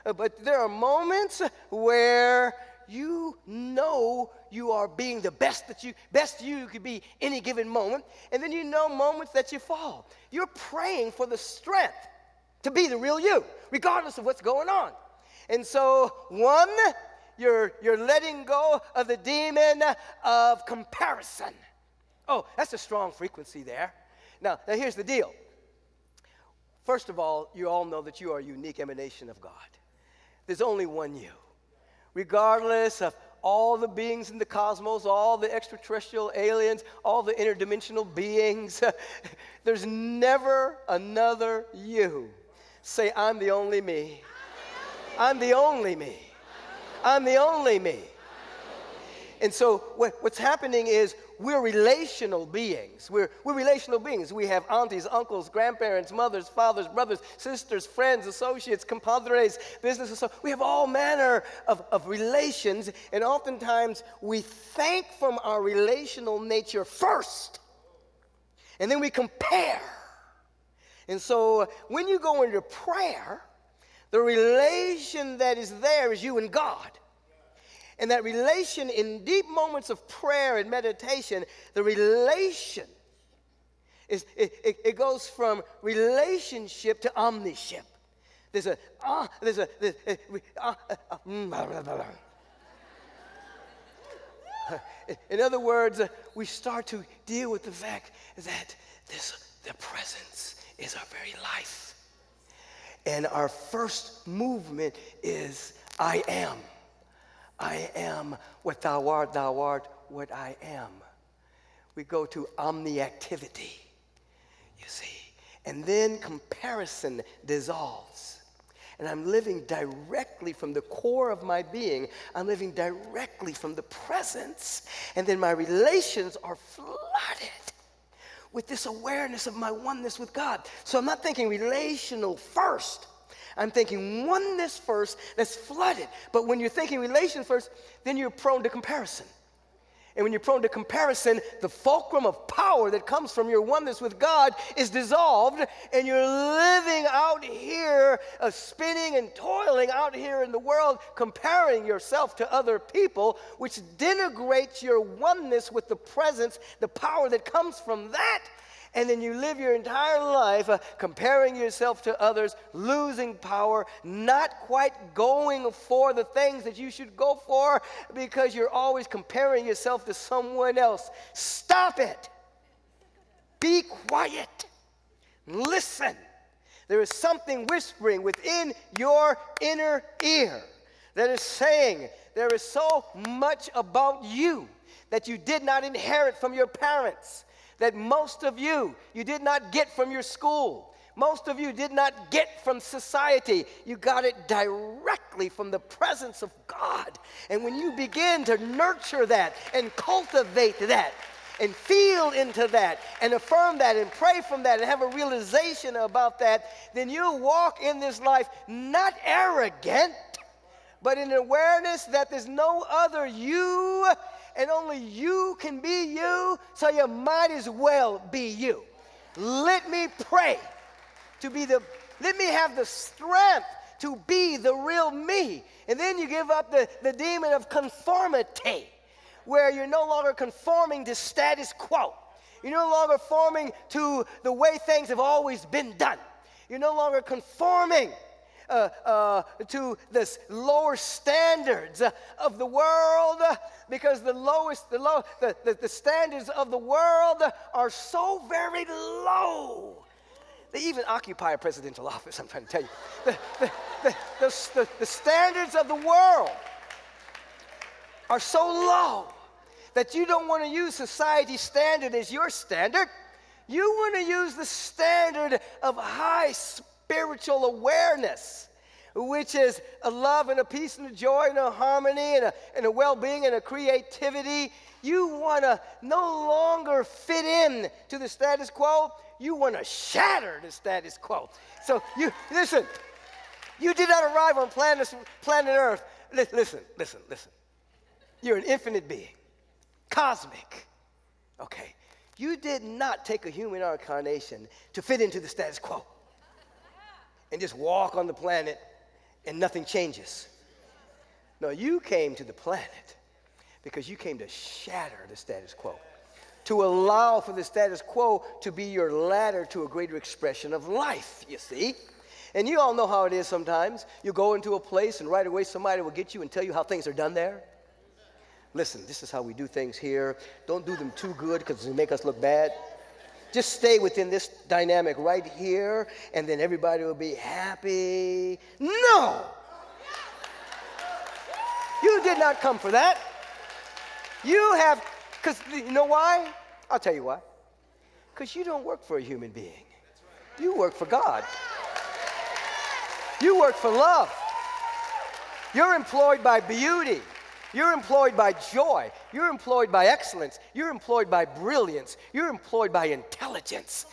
But there are moments where you know you are being the best you could be any given moment. And then you know moments that you fall. You're praying for the strength to be the real you, regardless of what's going on. And so, one, you're letting go of the demon of comparison. Oh, that's a strong frequency there. Now here's the deal. First of all, you all know that you are a unique emanation of God. There's only one you. Regardless of all the beings in the cosmos, all the extraterrestrial aliens, all the interdimensional beings, there's never another you. Say, I'm the only me. I'm the only me. I'm the only me. And so what's happening is we're relational beings. We're relational beings. We have aunties, uncles, grandparents, mothers, fathers, brothers, sisters, friends, associates, compadres, businesses. So we have all manner of relations, and oftentimes we thank from our relational nature first, and then we compare. And so when you go into prayer, the relation that is there is you and God. And that relation in deep moments of prayer and meditation, the relation it goes from relationship to omniscient. In other words, we start to deal with the fact that the presence is our very life. And our first movement is I am. I am what thou art what I am. We go to omniactivity, you see. And then comparison dissolves. And I'm living directly from the core of my being. I'm living directly from the presence. And then my relations are flooded with this awareness of my oneness with God. So I'm not thinking relational first. I'm thinking oneness first that's flooded. But when you're thinking relation first, then you're prone to comparison. And when you're prone to comparison, the fulcrum of power that comes from your oneness with God is dissolved, and you're living out here, spinning and toiling out here in the world, comparing yourself to other people, which denigrates your oneness with the presence, the power that comes from that. And then you live your entire life comparing yourself to others, losing power, not quite going for the things that you should go for because you're always comparing yourself to someone else. Stop it. Be quiet. Listen. There is something whispering within your inner ear that is saying there is so much about you that you did not inherit from your parents. That most of you did not get from your school. Most of you did not get from society. You got it directly from the presence of God. And when you begin to nurture that and cultivate that and feel into that and affirm that and pray from that and have a realization about that, then you walk in this life not arrogant, but in awareness that there's no other you. And only you can be you, so you might as well be you. Let me pray let me have the strength to be the real me. And then you give up the demon of conformity, where you're no longer conforming to status quo. You're no longer conforming to the way things have always been done. You're no longer conforming to this lower standards of the world, because the standards of the world are so very low. They even occupy a presidential office, I'm trying to tell you. The standards of the world are so low that you don't want to use society's standard as your standard. You want to use the standard of high spiritual awareness, which is a love and a peace and a joy and a harmony and a well-being and a creativity. You want to no longer fit in to the status quo. You want to shatter the status quo. So listen, you did not arrive on planet Earth. Listen. You're an infinite being, cosmic, okay? You did not take a human incarnation to fit into the status quo and just walk on the planet and nothing changes. No, you came to the planet because you came to shatter the status quo, to allow for the status quo to be your ladder to a greater expression of life, you see. And you all know how it is sometimes. You go into a place and right away somebody will get you and tell you how things are done there. Listen, this is how we do things here. Don't do them too good because it'll make us look bad. Just stay within this dynamic right here, and then everybody will be happy. No! You did not come for that. You have, because you know why? I'll tell you why. Because you don't work for a human being. You work for God. You work for love. You're employed by beauty. You're employed by joy. You're employed by excellence. You're employed by brilliance. You're employed by intelligence.